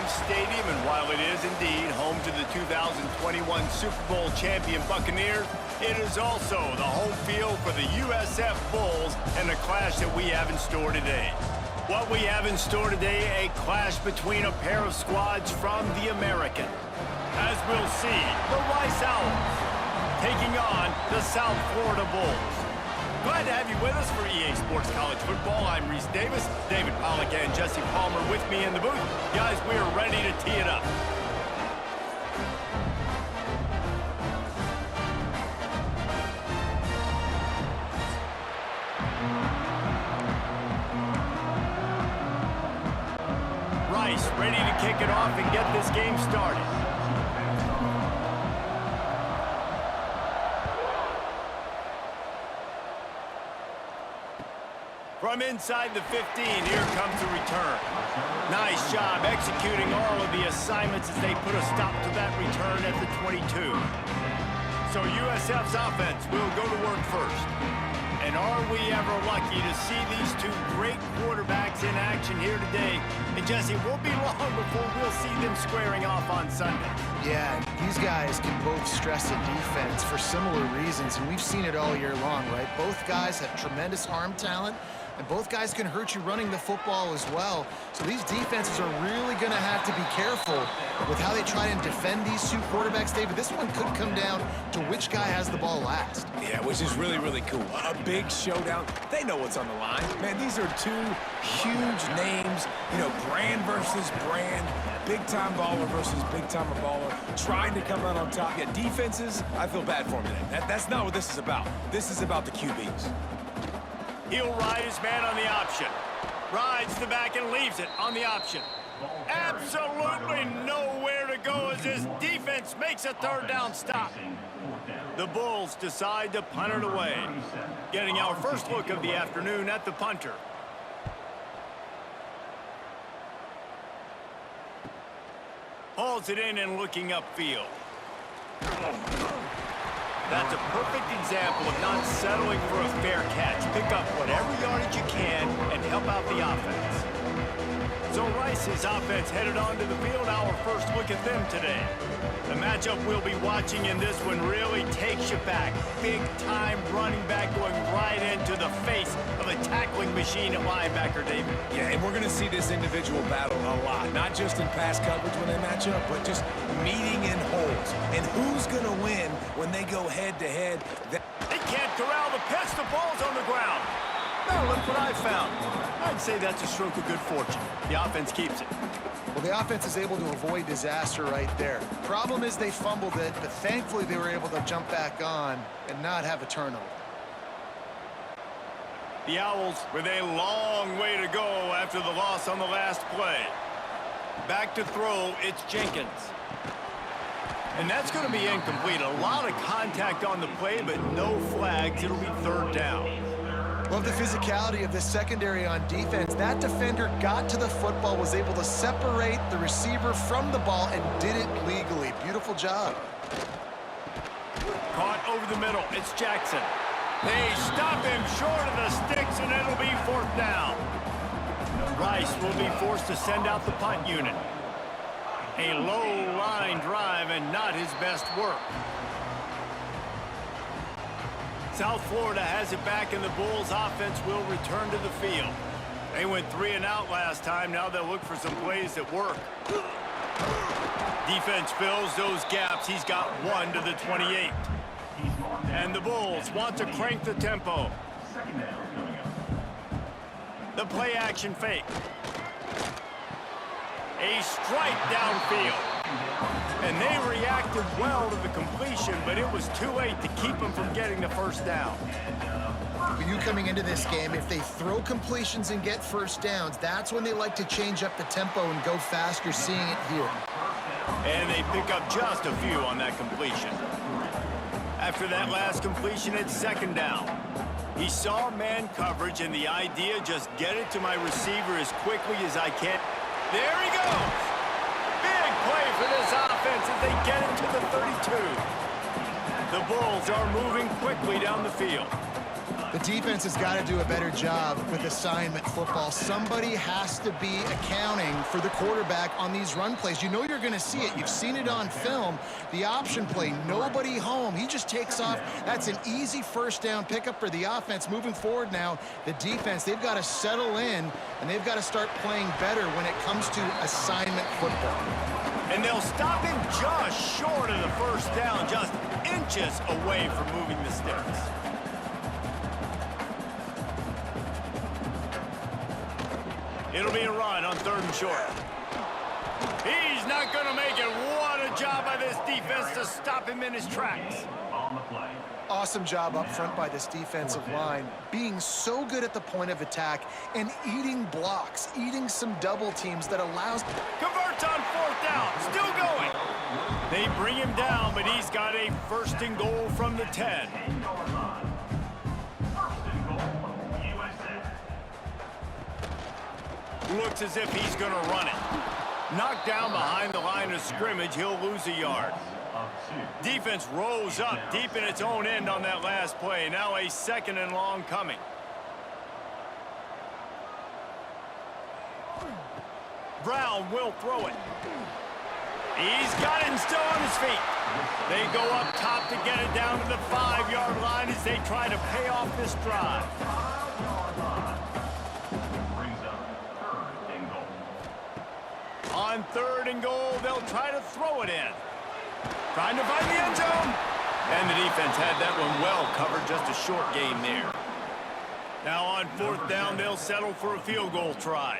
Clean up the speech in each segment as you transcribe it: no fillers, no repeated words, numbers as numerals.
Stadium, and while it is indeed home to the 2021 Super Bowl champion Buccaneers, it is also the home field for the USF Bulls and the clash that we have in store today. What we have in store today, a clash between a pair of squads from the American. As we'll see, the Rice Owls taking on the South Florida Bulls. Glad to have you with us for EA Sports College Football. I'm Reese Davis, David Pollack and Jesse Palmer with me in the booth. Guys, we are ready to tee it up. Rice ready to kick it off and get this game started. From inside the 15, here comes the return. Nice job executing all of the assignments as they put a stop to that return at the 22. So USF's offense will go to work first. And are we ever lucky to see these two great quarterbacks in action here today? And Jesse, it won't be long before we'll see them squaring off on Sunday. Yeah, these guys can both stress a defense for similar reasons, and we've seen it all year long, right? Both guys have tremendous arm talent, and both guys can hurt you running the football as well. So these defenses are really going to have to be careful with how they try and defend these two quarterbacks, David. This one could come down to which guy has the ball last. Yeah, which is really, really cool. A big showdown. They know what's on the line. Man, these are two huge names, you know, brand versus brand, big-time baller versus big-time baller, trying to come out on top. Yeah, defenses, I feel bad for them today. That's not what this is about. This is about the QBs. He'll ride his man on the option. Rides the back and leaves it on the option. Absolutely nowhere to go as his defense makes a third down stop. The Bulls decide to punt it away. Getting our first look of the afternoon at the punter. Hauls it in and looking upfield. That's a perfect example of not settling for a fair catch. Pick up whatever yardage you can and help out the offense. So Rice's offense headed onto the field. Our first look at them today. The matchup we'll be watching in this one really takes you back. Big-time running back going right into the face of a tackling machine at linebacker, David. Yeah, and we're going to see this individual battle a lot. Not just in pass coverage when they match up, but just meeting in holes. And who's going to win when they go head-to-head? They can't corral the pitch. The ball's on the ground. Now look what I found. I'd say that's a stroke of good fortune. The offense keeps it. Well, the offense is able to avoid disaster right there. Problem is they fumbled it, but thankfully they were able to jump back on and not have a turnover. The Owls with a long way to go after the loss on the last play. Back to throw, it's Jenkins. And that's going to be incomplete. A lot of contact on the play, but no flags. It'll be third down. Love the physicality of the secondary on defense. That defender got to the football, was able to separate the receiver from the ball, and did it legally. Beautiful job. Caught over the middle. It's Jackson. They stop him short of the sticks, and it'll be fourth down. Rice will be forced to send out the punt unit. A low line drive and not his best work. South Florida has it back, and the Bulls offense will return to the field. They went 3 and out last time. Now they'll look for some plays that work. Defense fills those gaps. He's got one to the 28. And the Bulls want to crank the tempo. The play action fake. A strike downfield. And they reacted well to the completion, but it was too late to keep them from getting the first down. For you coming into this game, if they throw completions and get first downs, that's when they like to change up the tempo and go fast. You're seeing it here. And they pick up just a few on that completion. After that last completion, it's second down. He saw man coverage, and the idea, just get it to my receiver as quickly as I can. There he goes! Big play for this offense as they get it to the 32. The Bulls are moving quickly down the field. The defense has got to do a better job with assignment football. Somebody has to be accounting for the quarterback on these run plays. You know you're going to see it. You've seen it on film. The option play, nobody home. He just takes off. That's an easy first down pickup for the offense. Moving forward now, the defense, they've got to settle in, and they've got to start playing better when it comes to assignment football. And they'll stop him just short of the first down, just inches away from moving the sticks. It'll be a run on 3rd and short. He's not going to make it. What a job by this defense to stop him in his tracks. Awesome job up front by this defensive line, being so good at the point of attack and eating blocks, eating some double teams that allows... Converts on 4th down, still going. They bring him down, but he's got a 1st and goal from the 10. Looks as if he's going to run it. Knocked down behind the line of scrimmage, he'll lose a yard. Defense rose up deep in its own end on that last play. Now a 2nd and long coming. Brown will throw it. He's got it and still on his feet. They go up top to get it down to the 5-yard line as they try to pay off this drive. On 3rd and goal, they'll try to throw it in. Trying to find the end zone. And the defense had that one well covered, just a short gain there. Now on 4th down, they'll settle for a field goal try.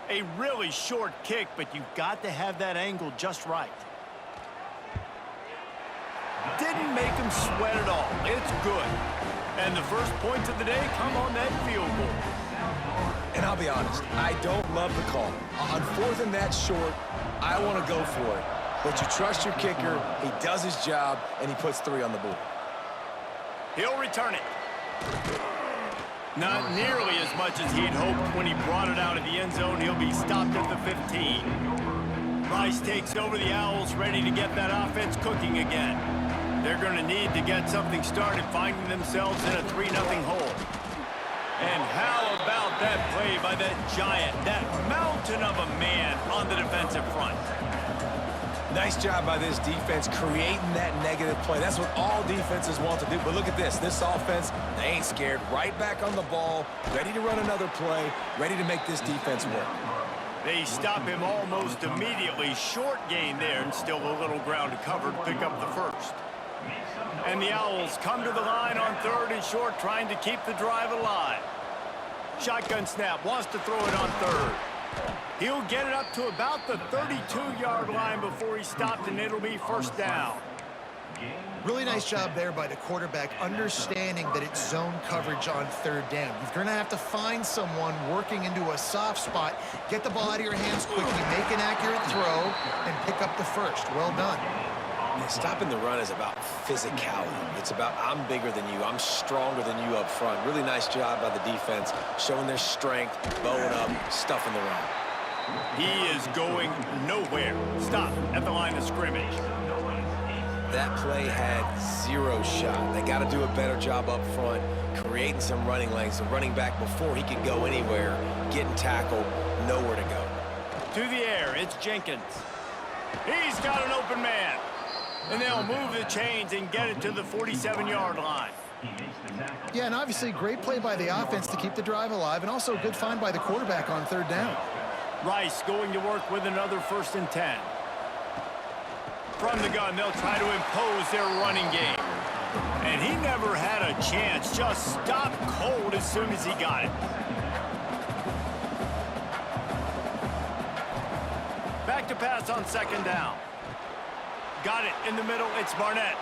A really short kick, but you've got to have that angle just right. Didn't make him sweat at all. It's good. And the first points of the day come on that field goal. And I'll be honest, I don't love the call. On 4th and that short, I want to go for it. But you trust your kicker, he does his job, and he puts 3 on the board. He'll return it. Not nearly as much as he'd hoped when he brought it out of the end zone. He'll be stopped at the 15. Rice takes over the Owls, ready to get that offense cooking again. They're going to need to get something started, finding themselves in a 3-0 hole. And how about that play by that giant, that mountain of a man on the defensive front? Nice job by this defense creating that negative play. That's what all defenses want to do. But look at this. This offense, they ain't scared. Right back on the ball, ready to run another play, ready to make this defense work. They stop him almost immediately. Short gain there, and still a little ground to cover to pick up the 1st. And the Owls come to the line on 3rd and short, trying to keep the drive alive. Shotgun snap, wants to throw it on 3rd. He'll get it up to about the 32-yard line before he stopped, and it'll be 1st down. Really nice job there by the quarterback, understanding that it's zone coverage on 3rd down. You're going to have to find someone working into a soft spot, get the ball out of your hands quickly, make an accurate throw, and pick up the 1st. Well done. Yeah, stopping the run is about physicality. It's about I'm bigger than you, I'm stronger than you up front. Really nice job by the defense, showing their strength, bowing up, stuffing the run. He is going nowhere. Stop at the line of scrimmage. That play had 0 shot. They got to do a better job up front, creating some running lanes. The running back, before he could go anywhere, getting tackled, nowhere to go. To the air, it's Jenkins. He's got an open man. And they'll move the chains and get it to the 47-yard line. Yeah, and obviously great play by the offense to keep the drive alive, and also a good find by the quarterback on 3rd down. Rice going to work with another 1st and 10. From the gun, they'll try to impose their running game. And he never had a chance, just stopped cold as soon as he got it. Back to pass on 2nd down. Got it in the middle, it's Barnett.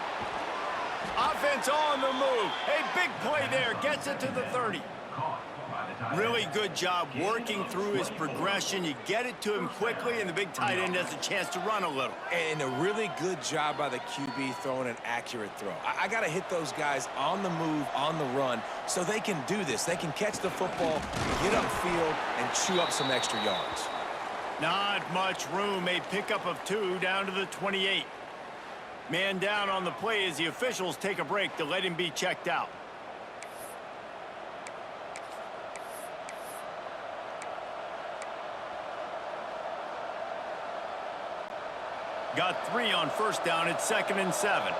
Offense on the move. A big play there, gets it to the 30. Really good job working through his progression. You get it to him quickly, and the big tight end has a chance to run a little. And a really good job by the QB throwing an accurate throw. I got to hit those guys on the move, on the run, so they can do this. They can catch the football, get upfield, and chew up some extra yards. Not much room. A pickup of 2 down to the 28. Man down on the play as the officials take a break to let him be checked out. Got 3 on first down. It's 2nd and 7.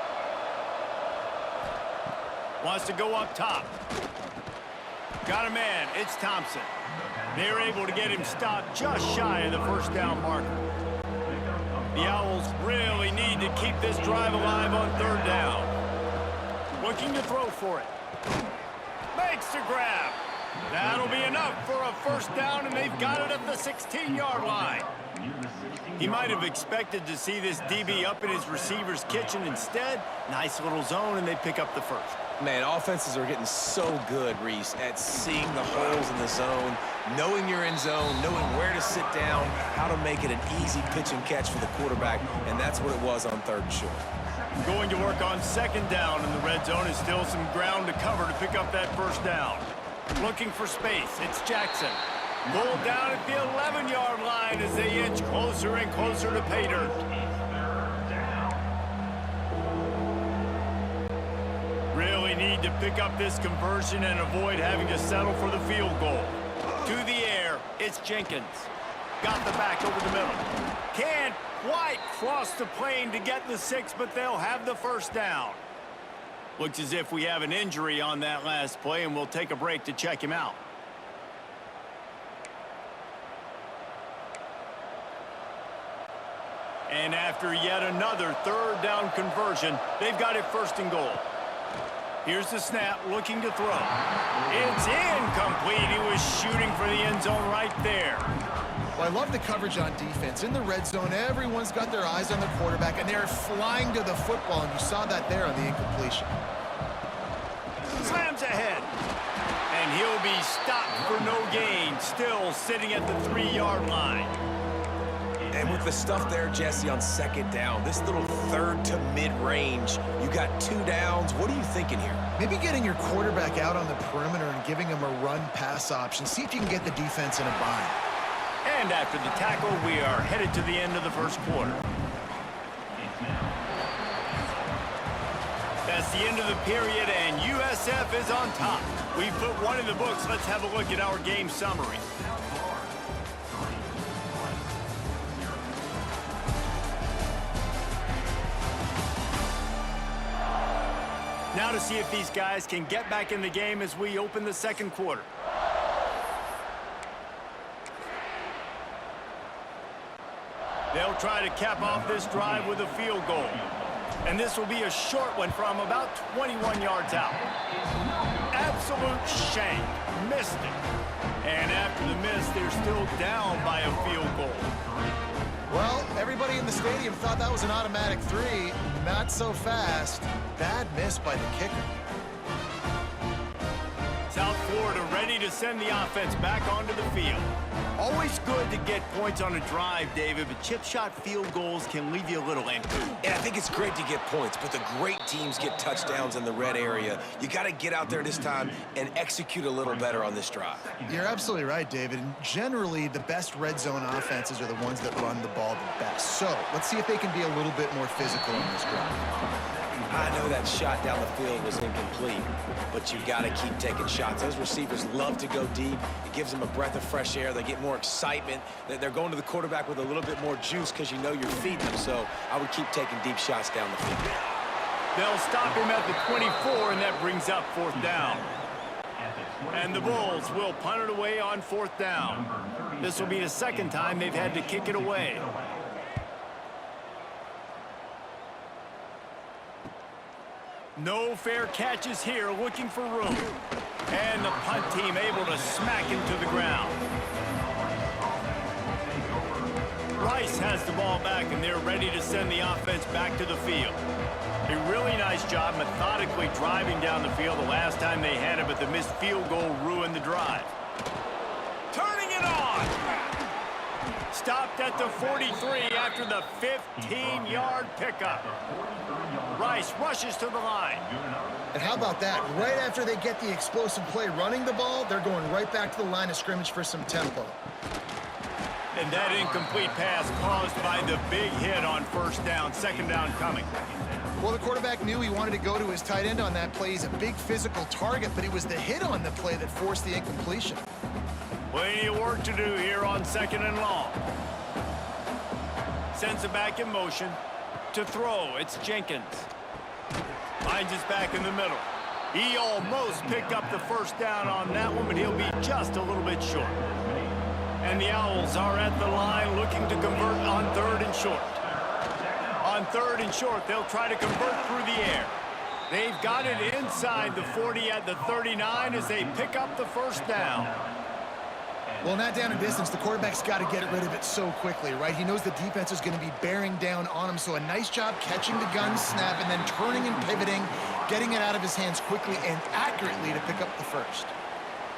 Wants to go up top. Got a man. It's Thompson. They're able to get him stopped just shy of the first down marker. The Owls really need to keep this drive alive on 3rd down. Looking to throw for it. Makes the grab. That'll be enough for a first down, and they've got it at the 16-yard line. He might have expected to see this DB up in his receiver's kitchen. Instead, nice little zone, and they pick up the first. Man, offenses are getting so good, Reese, at seeing the holes in the zone, knowing you're in zone, knowing where to sit down, how to make it an easy pitch and catch for the quarterback, and that's what it was on 3rd and short. Going to work on 2nd down in the red zone. Is still some ground to cover to pick up that first down. Looking for space. It's Jackson. Pulled down at the 11-yard line as they inch closer and closer to pay dirt. Really need to pick up this conversion and avoid having to settle for the field goal. To the air, it's Jenkins. Got the back over the middle. Can't quite cross the plane to get the 6, but they'll have the first down. Looks as if we have an injury on that last play, and we'll take a break to check him out. And after yet another 3rd down conversion, they've got it 1st and goal. Here's the snap, looking to throw. It's incomplete. He was shooting for the end zone right there. Well, I love the coverage on defense. In the red zone, everyone's got their eyes on the quarterback, and they're flying to the football, and you saw that there on the incompletion. Slams ahead. And he'll be stopped for no gain, still sitting at the 3-yard line. And with the stuff there, Jesse, on 2nd down, this little 3rd to mid-range, you got 2 downs. What are you thinking here? Maybe getting your quarterback out on the perimeter and giving him a run-pass option. See if you can get the defense in a bind. And after the tackle, we are headed to the end of the 1st quarter. That's the end of the period, and USF is on top. We've put one in the books. Let's have a look at our game summary. Now to see if these guys can get back in the game as we open the 2nd quarter. They'll try to cap off this drive with a field goal. And this will be a short one from about 21 yards out. Absolute shank. Missed it. And after the miss, they're still down by a field goal. Well, everybody in the stadium thought that was an automatic 3. Not so fast. Bad miss by the kicker. South Florida ready to send the offense back onto the field. Always good to get points on a drive, David, but chip shot field goals can leave you a little empty. And I think it's great to get points, but the great teams get touchdowns in the red area. You got to get out there this time and execute a little better on this drive. You're absolutely right, David. And generally, the best red zone offenses are the ones that run the ball the best. So let's see if they can be a little bit more physical in this drive. I know that shot down the field was incomplete, but you got to keep taking shots. Those receivers love to go deep. It gives them a breath of fresh air. They get more excitement. They're going to the quarterback with a little bit more juice because you know you're feeding them. So I would keep taking deep shots down the field. They'll stop him at the 24, and that brings up 4th down. And the Bulls will punt it away on 4th down. This will be the 2nd time they've had to kick it away. No fair catches here, looking for room. And the punt team able to smack him to the ground. Rice has the ball back, and they're ready to send the offense back to the field. A really nice job methodically driving down the field the last time they had it, but the missed field goal ruined the drive. Turning it on! Stopped at the 43 after the 15-yard pickup. Rice rushes to the line. And how about that? Right after they get the explosive play running the ball, they're going right back to the line of scrimmage for some tempo. And that incomplete pass caused by the big hit on 1st down, 2nd down coming. Well, the quarterback knew he wanted to go to his tight end on that play. He's a big physical target, but it was the hit on the play that forced the incompletion. Plenty of work to do here on 2nd and long. sends it back in motion. To throw, it's Jenkins. Finds his back in the middle. He almost picked up the first down on that one, but he'll be just a little bit short. And the Owls are at the line looking to convert on 3rd and short. On 3rd and short, they'll try to convert through the air. They've got it inside the 40 at the 39 as they pick up the first down. Well, in that down and distance, the quarterback's got to get rid of it so quickly, right? He knows the defense is going to be bearing down on him, so a nice job catching the gun snap and then turning and pivoting, getting it out of his hands quickly and accurately to pick up the first.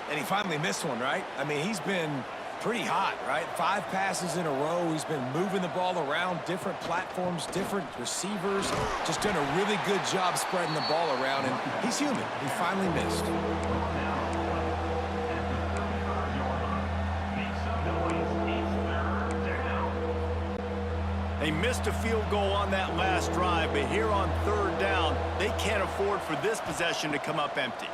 And he finally missed one, right? I mean, he's been pretty hot, right? 5 passes in a row. He's been moving the ball around, different platforms, different receivers. Just done a really good job spreading the ball around, and he's human. He finally missed. They missed a field goal on that last drive, but here on 3rd down, they can't afford for this possession to come up empty.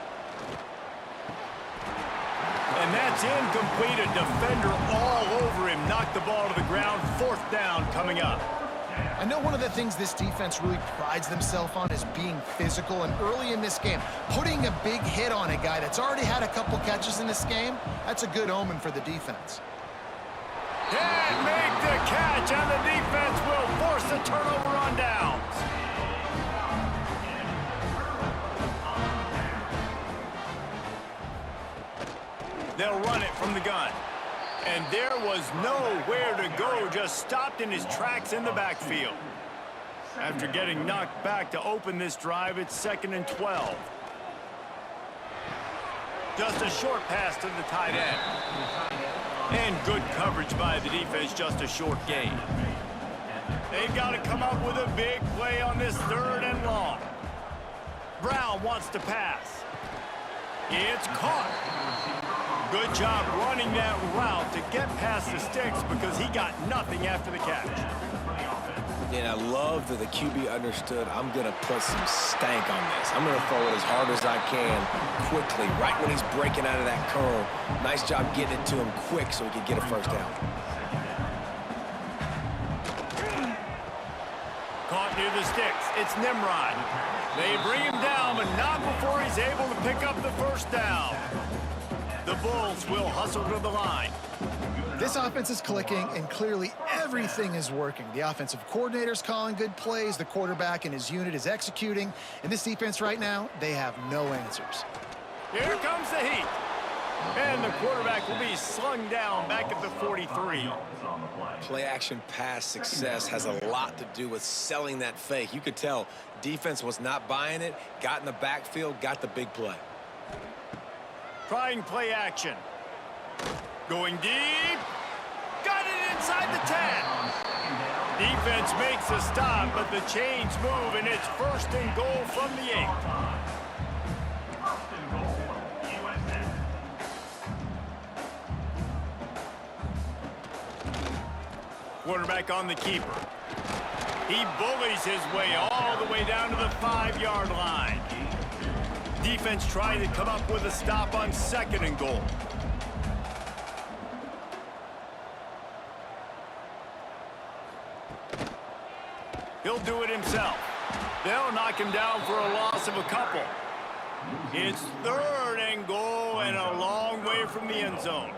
And that's incomplete. A defender all over him. Knocked the ball to the ground. 4th down coming up. I know one of the things this defense really prides themselves on is being physical, and early in this game, putting a big hit on a guy that's already had a couple catches in this game, that's a good omen for the defense. Can't make the catch, and the defense will force a turnover on downs. They'll run it from the gun. And there was nowhere to go, just stopped in his tracks in the backfield. After getting knocked back to open this drive, it's 2nd and 12. Just a short pass to the tight end. And good coverage by the defense, just a short gain. They've got to come up with a big play on this 3rd and long. Brown wants to pass. It's caught. Good job running that route to get past the sticks because he got nothing after the catch. And I love that the QB understood, I'm going to put some stank on this. I'm going to throw it as hard as I can quickly, right when he's breaking out of that curl. Nice job getting it to him quick so he could get a first down. Caught near the sticks. It's Nimrod. They bring him down, but not before he's able to pick up the first down. The Bulls will hustle to the line. This offense is clicking, and clearly everything is working. The offensive coordinator's calling good plays. The quarterback and his unit is executing. And this defense right now, they have no answers. Here comes the heat. And the quarterback will be slung down back at the 43. Play-action pass success has a lot to do with selling that fake. You could tell defense was not buying it, got in the backfield, got the big play. Trying play action. Going deep. Got it inside the 10. Defense makes a stop, but the chains move, and it's 1st and goal from the 8. Quarterback on the keeper. He bullies his way all the way down to the 5-yard line. Defense trying to come up with a stop on 2nd and goal. He'll do it himself. They'll knock him down for a loss of a couple. It's 3rd and goal and a long way from the end zone.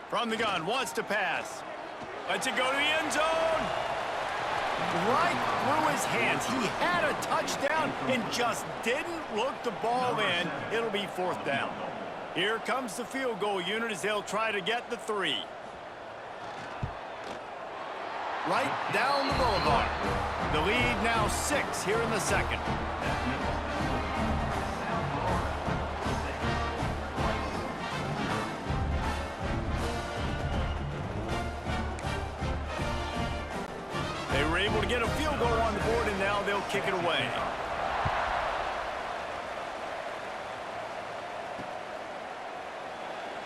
From the gun, wants to pass. Lets it go to the end zone. Right through his hands. He had a touchdown and just didn't look the ball in. It'll be 4th down. Here comes the field goal unit as they'll try to get the 3. Right down the boulevard. The lead now 6 here in the 2nd. They were able to get a field goal on the board, and now they'll kick it away.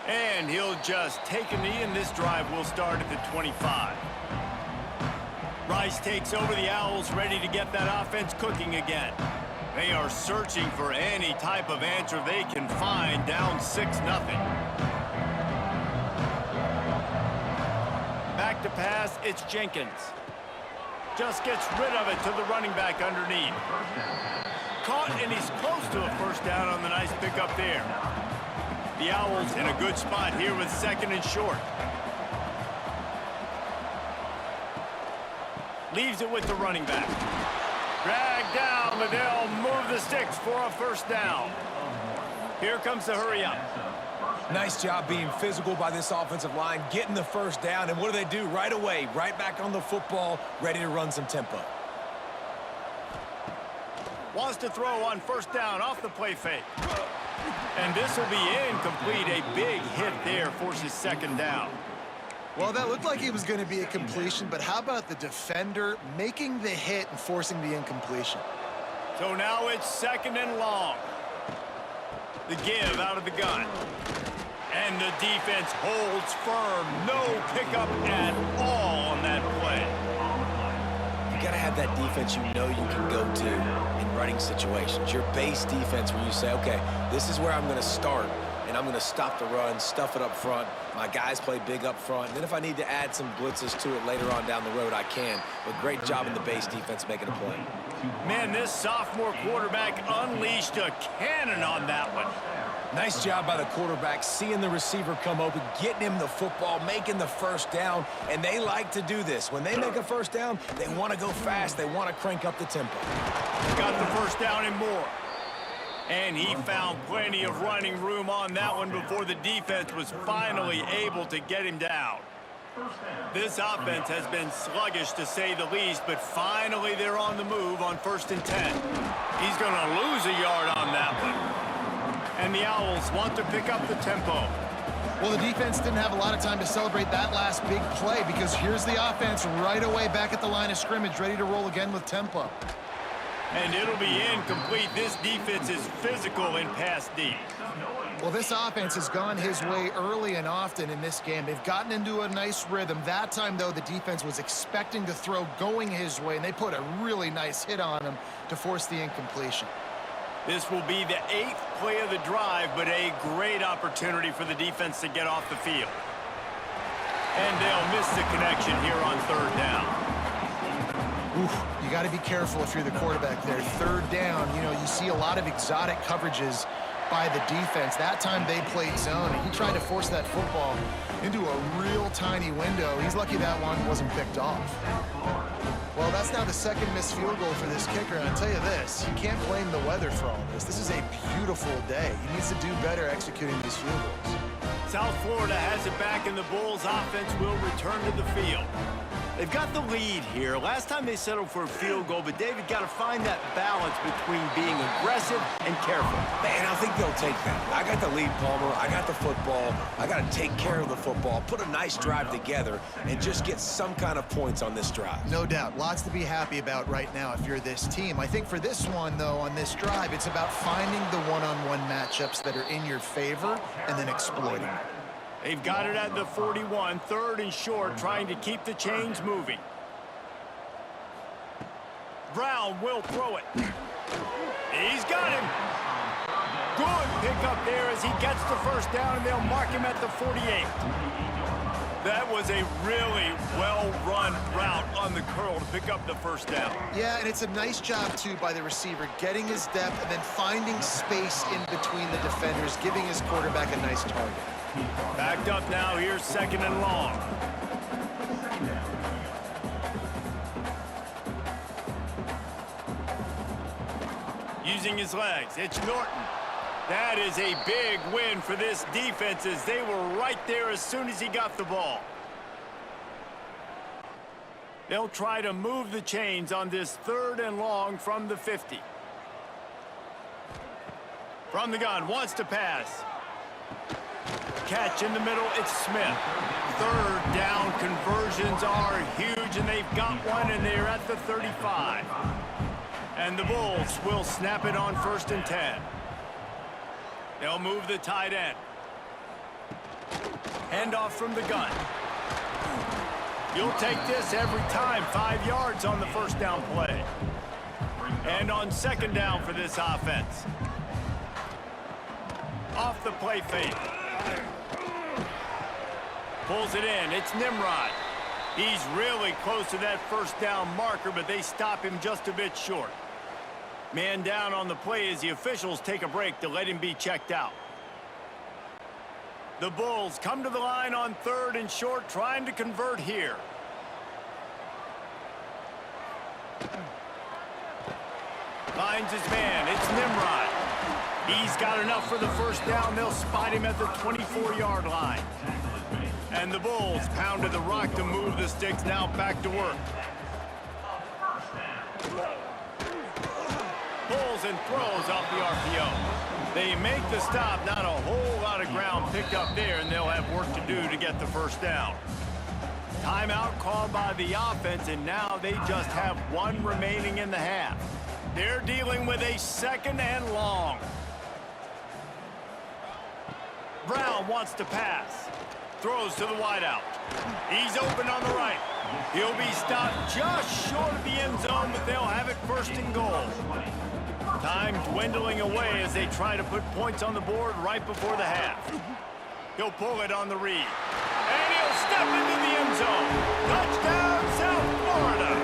And he'll just take a knee, and this drive will start at the 25. Rice takes over the Owls, ready to get that offense cooking again. They are searching for any type of answer they can find, down 6-0. back to pass. It's Jenkins. Just gets rid of it to the running back underneath. Caught, and he's close to a first down on the nice pickup there. The Owls in a good spot here with 2nd and short. Leaves it with the running back. Dragged down, but they'll move the sticks for a first down. Here comes the hurry up. Nice job being physical by this offensive line, getting the first down, and what do? Right away, right back on the football, ready to run some tempo. Wants to throw on first down off the play fake. And this will be incomplete. A big hit there forces 2nd down. Well, that looked like it was going to be a completion, but how about the defender making the hit and forcing the incompletion? So now it's 2nd and long. The give out of the gun. And the defense holds firm. No pickup at all on that play. You got to have that defense you know you can go to in running situations. Your base defense where you say, okay, this is where I'm going to start, and I'm going to stop the run, stuff it up front. My guys play big up front. And then if I need to add some blitzes to it later on down the road, I can. But great job in the base defense making a play. Man, this sophomore quarterback unleashed a cannon on that one. Nice job by the quarterback, seeing the receiver come open, getting him the football, making the first down, and they like to do this. When they make a first down, they want to go fast. They want to crank up the tempo. Got the first down and more. And he found plenty of running room on that one before the defense was finally able to get him down. This offense has been sluggish to say the least, but finally they're on the move on 1st and 10. He's going to lose a yard on that one. And the Owls want to pick up the tempo. Well, the defense didn't have a lot of time to celebrate that last big play because here's the offense right away back at the line of scrimmage, ready to roll again with tempo. And it'll be incomplete. This defense is physical in pass D. Well, this offense has gone his way early and often in this game. They've gotten into a nice rhythm. That time, though, the defense was expecting to throw going his way, and they put a really nice hit on him to force the incompletion. This will be the 8th play of the drive, but a great opportunity for the defense to get off the field. And they'll miss the connection here on 3rd down. Oof, you got to be careful if you're the quarterback there. 3rd down, you know, you see a lot of exotic coverages by the defense. That time they played zone, and he tried to force that football into a real tiny window. He's lucky that one wasn't picked off. Well, that's now the 2nd missed field goal for this kicker, and I'll tell you this, you can't blame the weather for all this. This is a beautiful day. He needs to do better executing these field goals. South Florida has it back, and the Bulls offense will return to the field. They've got the lead here. Last time they settled for a field goal, but David got to find that balance between being aggressive and careful. Man, I think they'll take that. I got the lead, Palmer. I got the football. I got to take care of the football, put a nice drive together, and just get some kind of points on this drive. No doubt. Lots to be happy about right now if you're this team. I think for this one, though, on this drive, it's about finding the one-on-one matchups that are in your favor and then exploiting them. They've got it at the 41, 3rd and short, trying to keep the chains moving. Brown will throw it. He's got him. Good pickup there as he gets the first down, and they'll mark him at the 48. That was a really well-run route on the curl to pick up the first down. Yeah, and it's a nice job, too, by the receiver, getting his depth and then finding space in between the defenders, giving his quarterback a nice target. Backed up now, here's 2nd and long. Using his legs, it's Norton. That is a big win for this defense as they were right there as soon as he got the ball. They'll try to move the chains on this 3rd and long from the 50. From the gun, wants to pass. Catch in the middle, it's Smith. 3rd down conversions are huge, and they've got one, and they're at the 35. And the Bulls will snap it on 1st and 10. They'll move the tight end. Handoff from the gun. You'll take this every time. 5 yards on the first down play. And on 2nd down for this offense. Off the play fake. Pulls it in. It's Nimrod. He's really close to that first down marker, but they stop him just a bit short. Man down on the play as the officials take a break to let him be checked out. The Bulls come to the line on 3rd and short, trying to convert here. Finds his man. It's Nimrod. He's got enough for the first down. They'll spot him at the 24-yard line. And the Bulls pounded the rock to move the sticks. Now back to work. Pulls and throws off the RPO. They make the stop. Not a whole lot of ground picked up there, and they'll have work to do to get the first down. Timeout called by the offense, and now they just have one remaining in the half. They're dealing with a 2nd and long. Brown wants to pass. Throws to the wideout. He's open on the right. He'll be stopped just short of the end zone, but they'll have it 1st and goal. Time dwindling away as they try to put points on the board right before the half. He'll pull it on the read. And he'll step into the end zone. Touchdown, South Florida.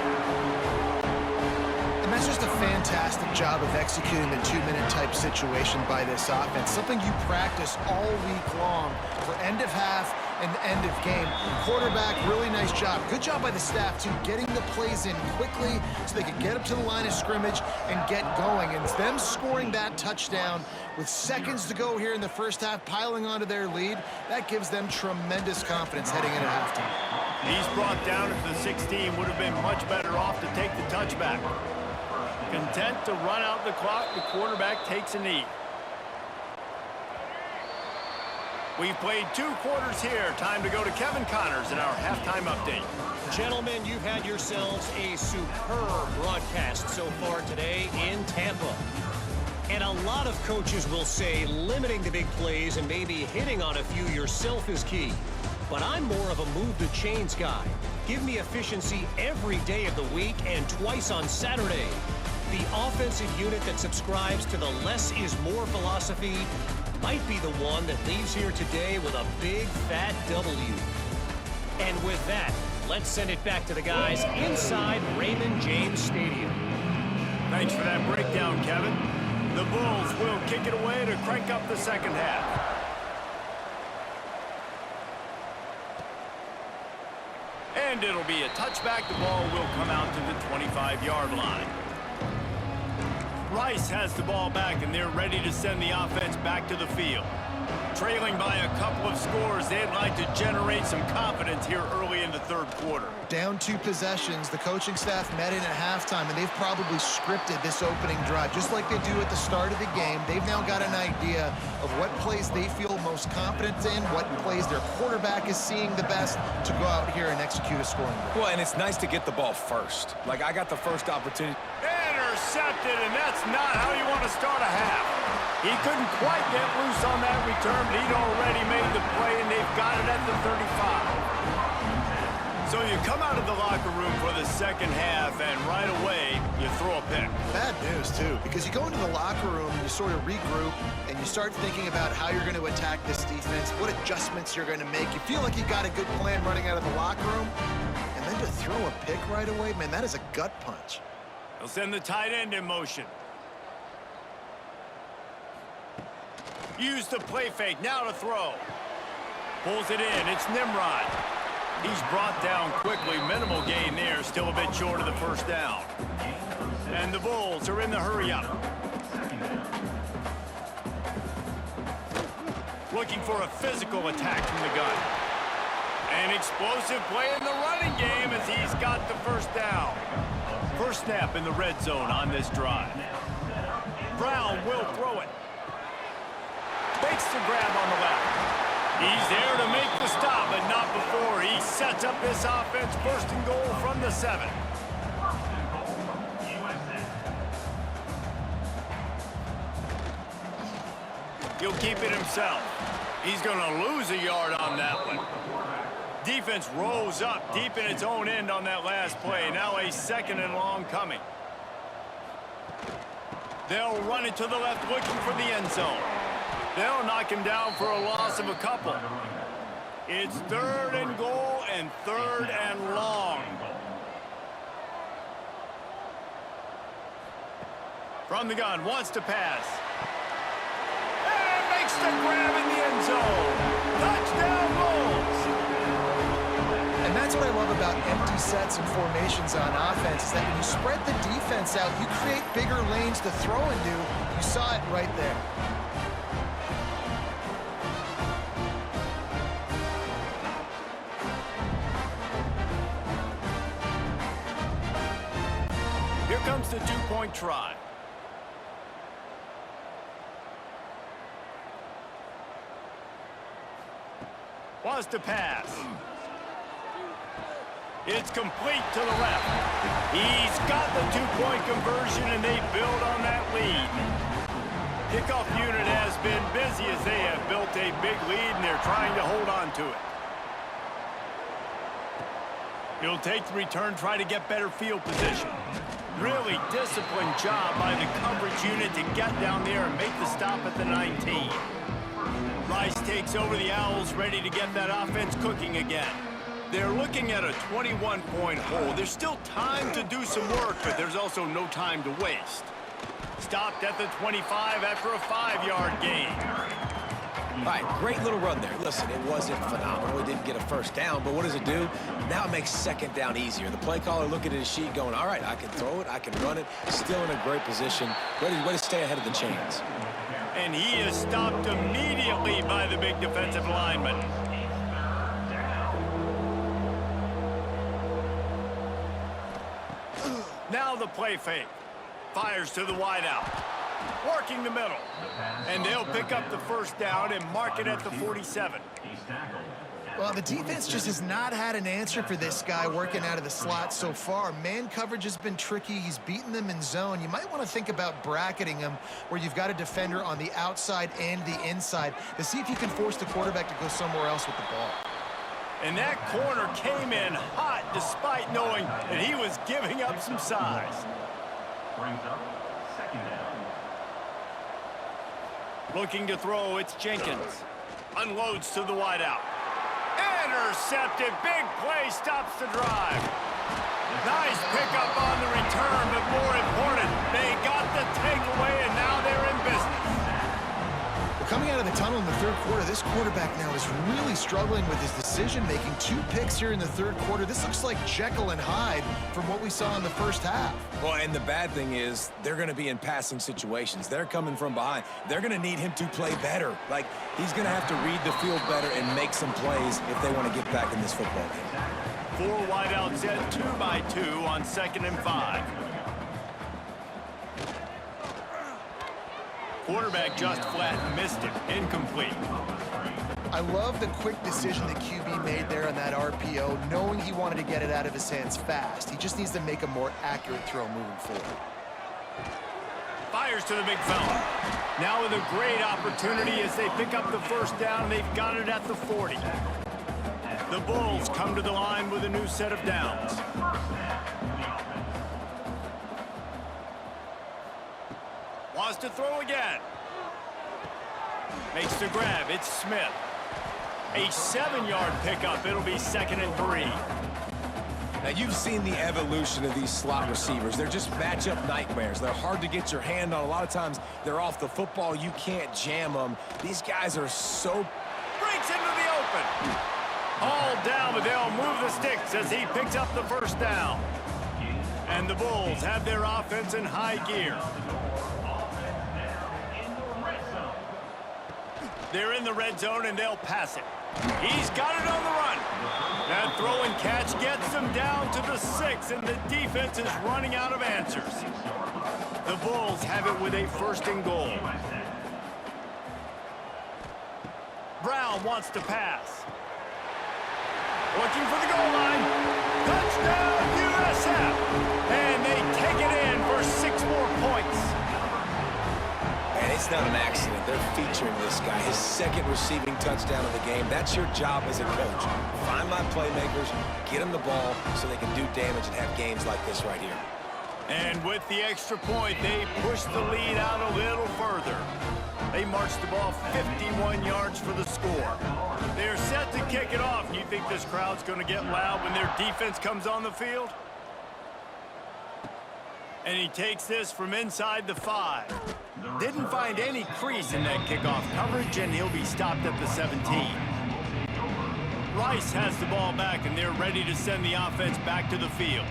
And that's just a fantastic job of executing the 2-minute type situation by this offense. Something you practice all week long for end of half and end of game. Quarterback, really nice job. Good job by the staff, too, getting the plays in quickly so they could get up to the line of scrimmage and get going. And them scoring that touchdown with seconds to go here in the first half, piling onto their lead, that gives them tremendous confidence heading into halftime. He's brought down at the 16. Would have been much better off to take the touchback. Content to run out the clock, the quarterback takes a knee. We've played 2 quarters here. Time to go to Kevin Connors in our halftime update. Gentlemen, you've had yourselves a superb broadcast so far today in Tampa. And a lot of coaches will say limiting the big plays and maybe hitting on a few yourself is key. But I'm more of a move the chains guy. Give me efficiency every day of the week and twice on Saturday. The offensive unit that subscribes to the less is more philosophy might be the one that leaves here today with a big fat W. And with that, let's send it back to the guys inside Raymond James Stadium. Thanks for that breakdown, Kevin. The Bulls will kick it away to crank up the second half. And it'll be a touchback. The ball will come out to the 25-yard line. Rice has the ball back, and they're ready to send the offense back to the field. Trailing by a couple of scores, they'd like to generate some confidence here early in the 3rd quarter. Down 2 possessions, the coaching staff met in at halftime, and they've probably scripted this opening drive, just like they do at the start of the game. They've now got an idea of what plays they feel most confident in, what plays their quarterback is seeing the best to go out here and execute a scoring drive. Well, and it's nice to get the ball first. Like, I got the first opportunity. Intercepted, and that's not how you want to start a half. He couldn't quite get loose on that return, but he'd already made the play, and they've got it at the 35. So you come out of the locker room for the second half, and right away, you throw a pick. Bad news, too, because you go into the locker room and you sort of regroup, and you start thinking about how you're going to attack this defense, what adjustments you're going to make. You feel like you got a good plan running out of the locker room, and then to throw a pick right away, man, that is a gut punch. They'll send the tight end in motion. Use the play fake, now to throw. Pulls it in, it's Nimrod. He's brought down quickly, minimal gain there, still a bit short of the first down. And the Bulls are in the hurry-up. Looking for a physical attack from the gun. An explosive play in the running game as he's got the first down. First snap in the red zone on this drive. Brown will throw it. Fakes the grab on the left. He's there to make the stop, but not before. He sets up this offense 1st and goal from the 7. He'll keep it himself. He's going to lose a yard on that one. Defense rose up deep in its own end on that last play. Now a 2nd and long coming. They'll run it to the left looking for the end zone. They'll knock him down for a loss of a couple. It's 3rd and goal, And 3rd and long. From the gun, wants to pass. And makes the grab in the end zone. Touchdown, Bulls! And that's what I love about empty sets and formations on offense, is that when you spread the defense out, you create bigger lanes to throw into. You saw it right there. Here comes the two-point try. Wants to pass. It's complete to the left. He's got the two-point conversion, and they build on that lead. Kickoff unit has been busy as they have built a big lead, and they're trying to hold on to it. He'll take the return, try to get better field position. Really disciplined job by the coverage unit to get down there and make the stop at the 19. Rice takes over the Owls, ready to get that offense cooking again. They're looking at a 21-point hole. There's still time to do some work, but there's also no time to waste. Stopped at the 25 after a 5-yard gain. All right, great little run there. Listen, it wasn't phenomenal. It didn't get a first down, but what does it do? Now it makes second down easier. The play caller looking at his sheet going, all right, I can throw it, I can run it. Still in a great position. Ready to stay ahead of the chains. And he is stopped immediately by the big defensive lineman. Now the play fake. Fires to the wideout. Working the middle. And they'll pick up the first down and mark it at the 47. Well, the defense just has not had an answer for this guy working out of the slot so far. Man coverage has been tricky. He's beaten them in zone. You might want to think about bracketing him where you've got a defender on the outside and the inside to see if you can force the quarterback to go somewhere else with the ball. And that corner came in hot despite knowing that he was giving up some size. Brings up second down. Looking to throw, it's Jenkins. Unloads to the wideout. Intercepted. Big play, stops the drive. Nice pickup on the return, but more important, they got the takeaway, and now they're in business. Well, coming out of the tunnel in the third quarter, this quarterback now is really struggling with his decision-making. 2 picks here in the third quarter. This looks like Jekyll and Hyde from what we saw in the first half. Well, and the bad thing is they're going to be in passing situations. They're coming from behind. They're going to need him to play better. Like, he's going to have to read the field better and make some plays if they want to get back in this football game. 4 wideouts set 2-by-2 on 2nd and 5. Quarterback just flat missed it. Incomplete. I love the quick decision the QB made there on that RPO, knowing he wanted to get it out of his hands fast. He just needs to make a more accurate throw moving forward. Fires to the big fella. Now with a great opportunity as they pick up the first down. They've got it at the 40. The Bulls come to the line with a new set of downs. Wants to throw again. Makes the grab. It's Smith. A 7-yard pickup. It'll be 2nd and 3. Now, you've seen the evolution of these slot receivers. They're just matchup nightmares. They're hard to get your hand on. A lot of times, they're off the football. You can't jam them. These guys are so... Breaks into the open. All down, but they'll move the sticks as he picks up the first down. And the Bulls have their offense in high gear. They're in the red zone, and they'll pass it. He's got it on the run. That throw and catch gets them down to the 6, and the defense is running out of answers. The Bulls have it with a 1st and goal. Brown wants to pass. Looking for the goal line. Touchdown, USF. And they take it in for 6 more points. And it's not an accident. They're featuring this guy. His 2nd receiving touchdown of the game. That's your job as a coach. Find my playmakers, get them the ball so they can do damage and have games like this right here. And with the extra point, they push the lead out a little further. They marched the ball 51 yards for the score. They're set to kick it off. You think this crowd's going to get loud when their defense comes on the field? And he takes this from inside the 5. Didn't find any crease in that kickoff coverage, and he'll be stopped at the 17. Rice has the ball back, and they're ready to send the offense back to the field.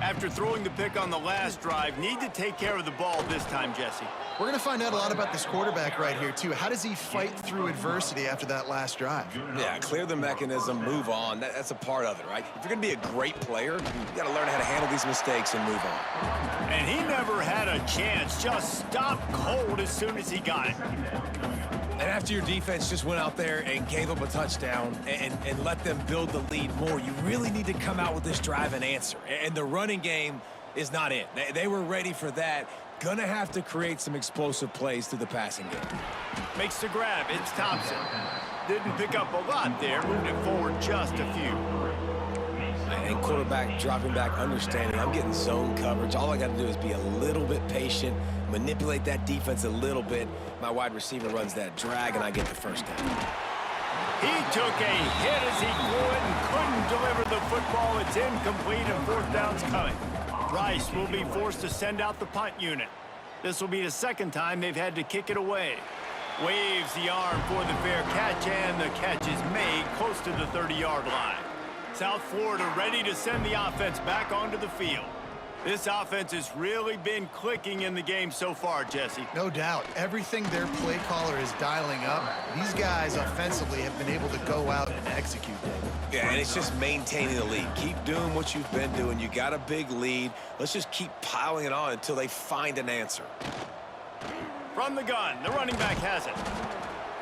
After throwing the pick on the last drive, need to take care of the ball this time, Jesse. We're going to find out a lot about this quarterback right here, too. How does he fight through adversity after that last drive? Yeah, clear the mechanism, move on. That's a part of it, right? If you're going to be a great player, you got to learn how to handle these mistakes and move on. And he never had a chance. Just stopped cold as soon as he got it. And after your defense just went out there and gave up a touchdown and let them build the lead more, you really need to come out with this drive and answer. And the running game is not it. They were ready for that. Gonna have to create some explosive plays through the passing game. Makes the grab. It's Thompson. Didn't pick up a lot there. Moved it forward just a few. And quarterback dropping back, understanding I'm getting zone coverage. All I got to do is be a little bit patient, manipulate that defense a little bit. My wide receiver runs that drag, and I get the first down. He took a hit as he threw it and couldn't deliver the football. It's incomplete, and fourth down's coming. Rice will be forced to send out the punt unit. This will be the second time they've had to kick it away. Waves the arm for the fair catch, and the catch is made close to the 30-yard line. South Florida ready to send the offense back onto the field. This offense has really been clicking in the game so far, Jesse. No doubt. Everything their play caller is dialing up, these guys offensively have been able to go out and execute, David. Yeah, and it's just maintaining the lead. Keep doing what you've been doing. You got a big lead. Let's just keep piling it on until they find an answer. From the gun, the running back has it.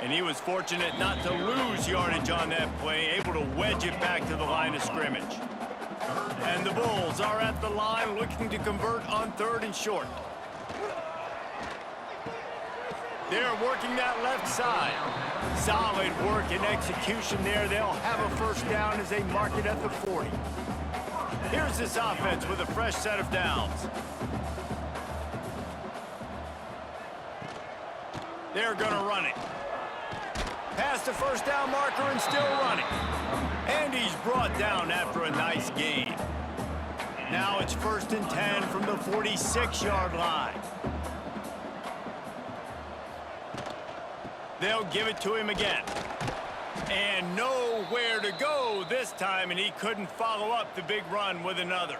And he was fortunate not to lose yardage on that play, able to wedge it back to the line of scrimmage. And the Bulls are at the line looking to convert on 3rd and short. They're working that left side. Solid work and execution there. They'll have a first down as they mark it at the 40. Here's this offense with a fresh set of downs. They're going to run it. Past the first down marker and still running. And he's brought down after a nice gain. Now it's 1st and 10 from the 46-yard line. They'll give it to him again. And nowhere to go this time, and he couldn't follow up the big run with another.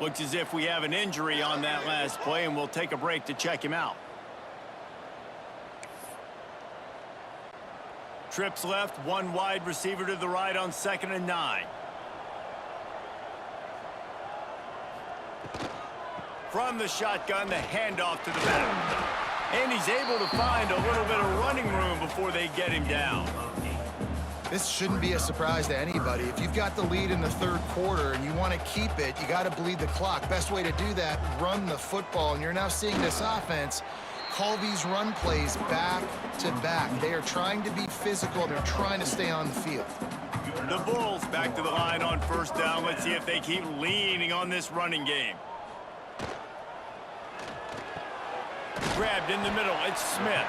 Looks as if we have an injury on that last play, and we'll take a break to check him out. Trips left, one wide receiver to the right on 2nd and 9. From the shotgun, the handoff to the back. And he's able to find a little bit of running room before they get him down. This shouldn't be a surprise to anybody. If you've got the lead in the 3rd quarter and you want to keep it, you got to bleed the clock. Best way to do that, run the football. And you're now seeing this offense call these run plays back to back. They are trying to be physical. They're trying to stay on the field. The Bulls back to the line on 1st down. Let's see if they keep leaning on this running game. Grabbed in the middle. It's Smith.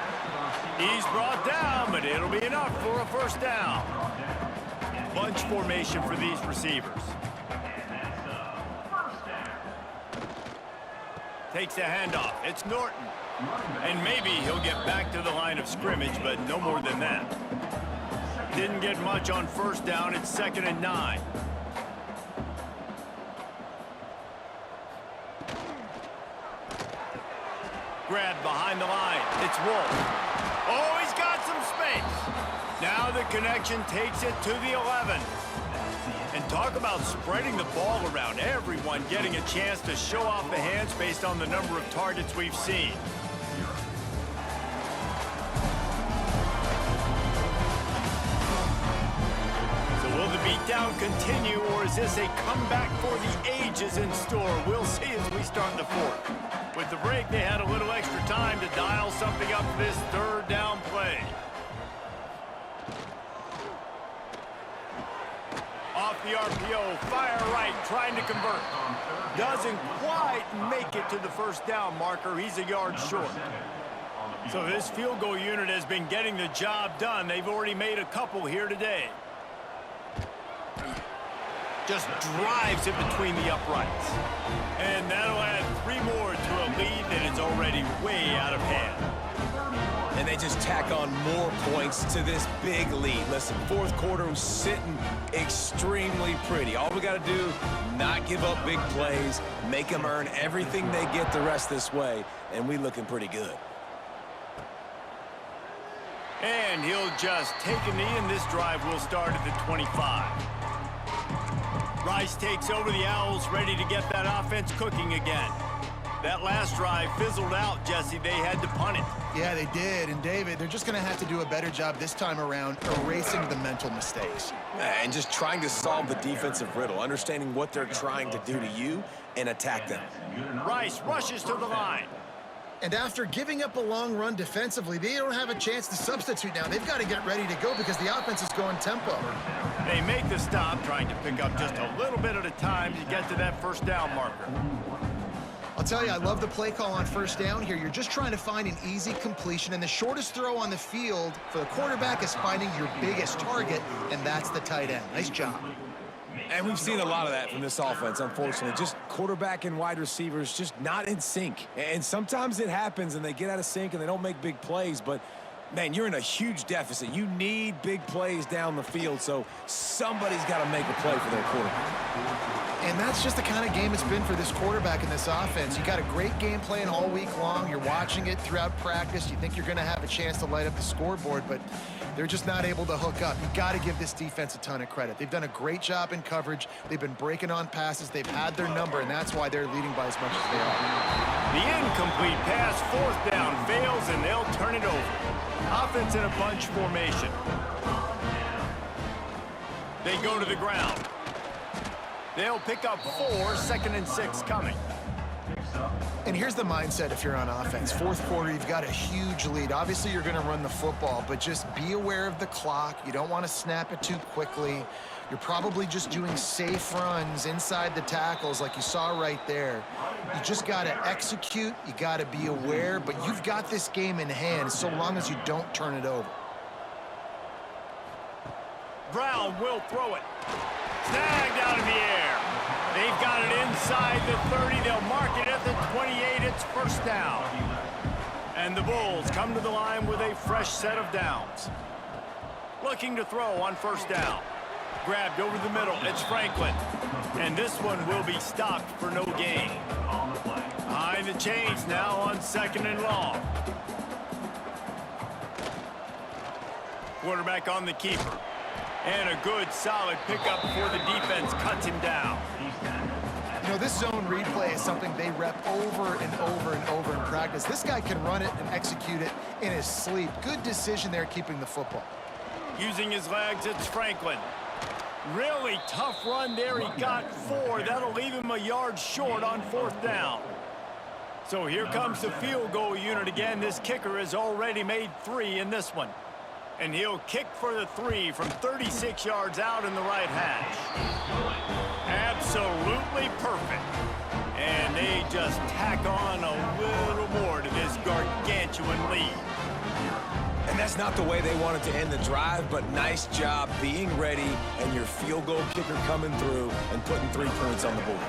He's brought down, but it'll be enough for a first down. Bunch formation for these receivers. Takes the handoff. It's Norton. And maybe he'll get back to the line of scrimmage, but no more than that. Didn't get much on 1st down. It's 2nd and 9. Grab behind the line. It's Wolf. Oh, he's got some space. Now the connection takes it to the 11. And talk about spreading the ball around. Everyone getting a chance to show off the hands based on the number of targets we've seen. So will the beatdown continue, or is this a comeback for the ages in store? We'll see as we start the 4th. With the break, they had a little extra time to dial something up for this 3rd down play. Off the RPO, fire right, trying to convert. Doesn't quite make it to the 1st down marker. He's a yard short. So this field goal unit has been getting the job done. They've already made a couple here today. Just drives it between the uprights. And that'll add 3 more to a lead that is already way out of hand. And they just tack on more points to this big lead. Listen, fourth quarter was sitting extremely pretty. All we got to do, not give up big plays, make them earn everything they get the rest this way, and we looking pretty good. And he'll just take a knee, and this drive will start at the 25. Rice takes over the Owls, ready to get that offense cooking again. That last drive fizzled out, Jesse. They had to punt it. Yeah, they did. And, David, they're just going to have to do a better job this time around erasing the mental mistakes. And just trying to solve the defensive riddle, understanding what they're trying to do to you and attack them. Rice rushes to the line. And after giving up a long run defensively, they don't have a chance to substitute now. They've got to get ready to go because the offense is going tempo. They make the stop, trying to pick up just a little bit at a time to get to that first down marker. I'll tell you, I love the play call on first down here. You're just trying to find an easy completion, and the shortest throw on the field for the quarterback is finding your biggest target, and that's the tight end. Nice job. And we've seen a lot of that from this offense, unfortunately. Just quarterback and wide receivers just not in sync. And sometimes it happens, and they get out of sync, and they don't make big plays. But, man, you're in a huge deficit. You need big plays down the field, so somebody's got to make a play for their quarterback. And that's just the kind of game it's been for this quarterback in this offense. You got a great game plan all week long. You're watching it throughout practice. You think you're going to have a chance to light up the scoreboard, but they're just not able to hook up. You got to give this defense a ton of credit. They've done a great job in coverage. They've been breaking on passes. They've had their number, and that's why they're leading by as much as they are. The incomplete pass, fourth down, fails, and they'll turn it over. Offense in a bunch formation. They go to the ground. They'll pick up 4, 2nd and 6 coming. And here's the mindset if you're on offense. Fourth quarter, you've got a huge lead. Obviously, you're going to run the football, but just be aware of the clock. You don't want to snap it too quickly. You're probably just doing safe runs inside the tackles like you saw right there. You just got to execute. You got to be aware, but you've got this game in hand so long as you don't turn it over. Brown will throw it. Snagged out of the air. They've got it inside the 30. They'll mark it at the 28. It's first down. And the Bulls come to the line with a fresh set of downs. Looking to throw on first down. Grabbed over the middle. It's Franklin. And this one will be stopped for no gain. Behind the chains now on 2nd and long. Quarterback on the keeper. And a good, solid pickup before the defense cuts him down. You know, this zone replay is something they rep over and over and over in practice. This guy can run it and execute it in his sleep. Good decision there keeping the football. Using his legs, it's Franklin. Really tough run there. He got 4. That'll leave him a yard short on 4th down. So here comes the field goal unit again. This kicker has already made 3 in this one. And he'll kick for the 3 from 36 yards out in the right hash. Absolutely perfect. And they just tack on a little more to this gargantuan lead. And that's not the way they wanted to end the drive, but nice job being ready and your field goal kicker coming through and putting 3 points on the board.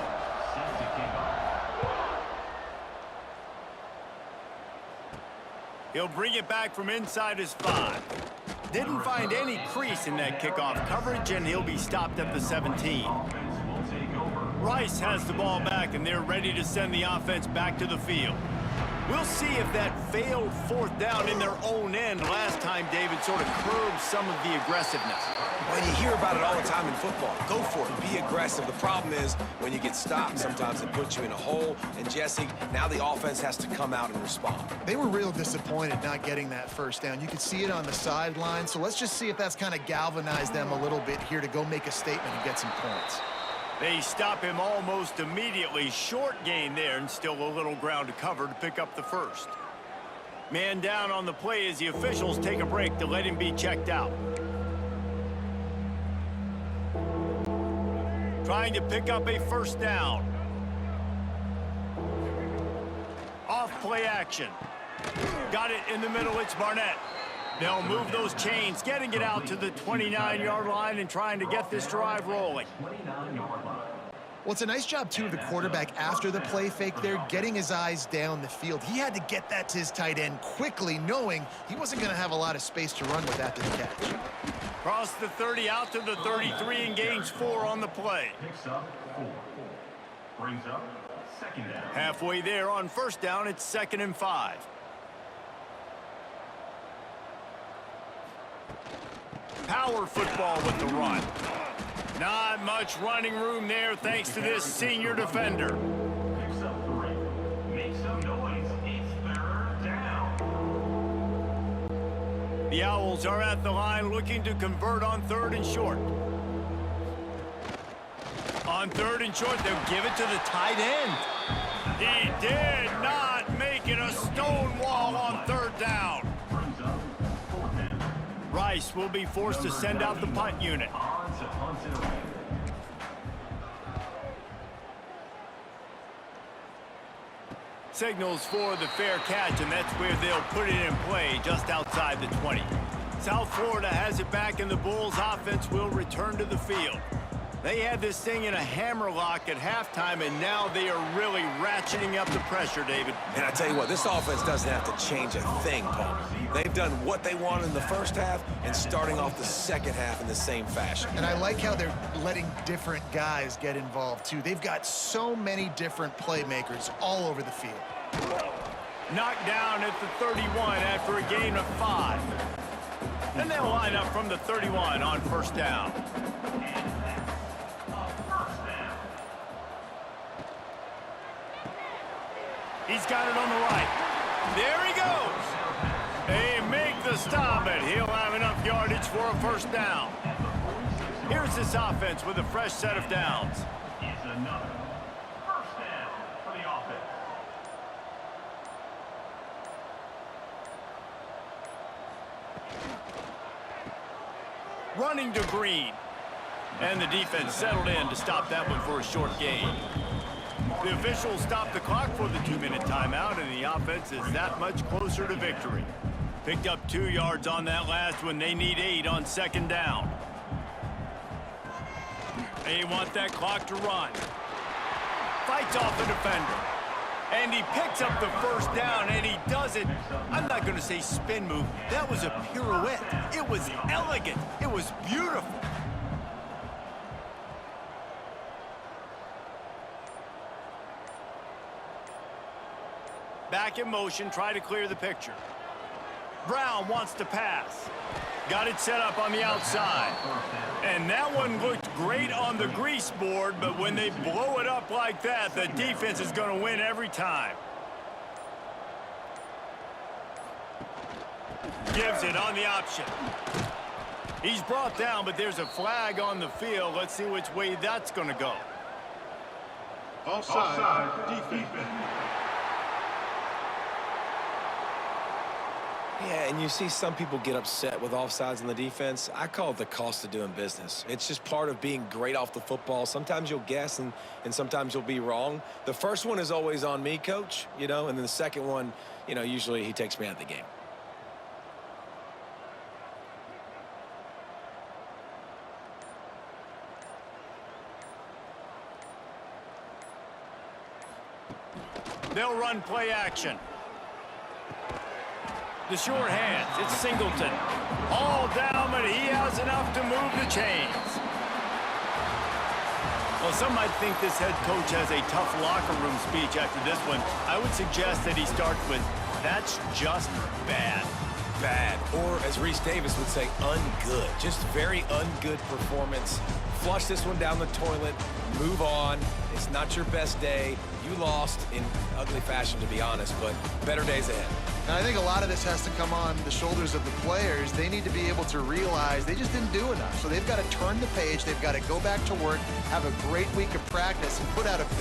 He'll bring it back from inside his 5. Didn't find any crease in that kickoff coverage, and he'll be stopped at the 17. Rice has the ball back, and they're ready to send the offense back to the field. We'll see if that failed 4th down in their own end last time, David, sort of curbed some of the aggressiveness. Well, you hear about it all the time in football. Go for it. Be aggressive. The problem is when you get stopped, sometimes it puts you in a hole. And, Jesse, now the offense has to come out and respond. They were real disappointed not getting that first down. You could see it on the sideline. So let's just see if that's kind of galvanized them a little bit here to go make a statement and get some points. They stop him almost immediately. Short gain there, and still a little ground to cover to pick up the first. Man down on the play as the officials take a break to let him be checked out. Trying to pick up a first down. Off play action. Got it in the middle, it's Barnett. They'll move those chains, getting it out to the 29-yard line and trying to get this drive rolling. 29-yard line. Well, it's a nice job, too, of the quarterback after the play fake there, getting his eyes down the field. He had to get that to his tight end quickly, knowing he wasn't going to have a lot of space to run with after the catch. Cross the 30 out to the 33 and gains 4 on the play. Picks up 4. Brings up second down. Halfway there on first down, it's 2nd and 5. Power football with the run. Not much running room there thanks to this senior defender. Picks up 3. Makes some noise. It's 3rd down. The Owls are at the line looking to convert on 3rd and short. On 3rd and short, they'll give it to the tight end. He did not make it a stone wall on 3rd down. Brings up 4th down. Rice will be forced to send out the punt unit. On to punt it away. Signals for the fair catch, and that's where they'll put it in play, just outside the 20. South Florida has it back, and the Bulls' offense will return to the field. They had this thing in a hammerlock at halftime, and now they are really ratcheting up the pressure, David. And I tell you what, this offense doesn't have to change a thing, Paul. They've done what they wanted in the first half and starting off the second half in the same fashion. And I like how they're letting different guys get involved, too. They've got so many different playmakers all over the field. Knocked down at the 31 after a gain of 5. And they'll line up from the 31 on first down. He's got it on the right. There he goes. They make the stop, and he'll have enough yardage for a first down. Here's this offense with a fresh set of downs. It's another first down for the offense. Running to Green. And the defense settled in to stop that one for a short gain. The officials stopped the clock for the 2-minute timeout, and the offense is that much closer to victory. Picked up 2 yards on that last one. They need 8 on second down. They want that clock to run. Fights off the defender. And he picks up the first down, and he does it. I'm not going to say spin move. That was a pirouette. It was elegant. It was beautiful. Back in motion, try to clear the picture. Brown wants to pass. Got it set up on the outside. And that one looked great on the grease board, but when they blow it up like that, the defense is going to win every time. Gives it on the option. He's brought down, but there's a flag on the field. Let's see which way that's going to go. Offside, defense. Yeah, and you see some people get upset with offsides on the defense. I call it the cost of doing business. It's just part of being great off the football. Sometimes you'll guess and sometimes you'll be wrong. The first one is always on me, coach, and then the second one, usually he takes me out of the game. They'll run play action. The short hands, it's Singleton. All down, but he has enough to move the chains. Well, some might think this head coach has a tough locker room speech after this one. I would suggest that he starts with, "That's just bad." Bad, or as Reese Davis would say, ungood. Just very ungood performance. Flush this one down the toilet, move on. It's not your best day. You lost in ugly fashion, to be honest, but better days ahead. And I think a lot of this has to come on the shoulders of the players. They need to be able to realize they just didn't do enough. So they've got to turn the page. They've got to go back to work, have a great week of practice, and put out a better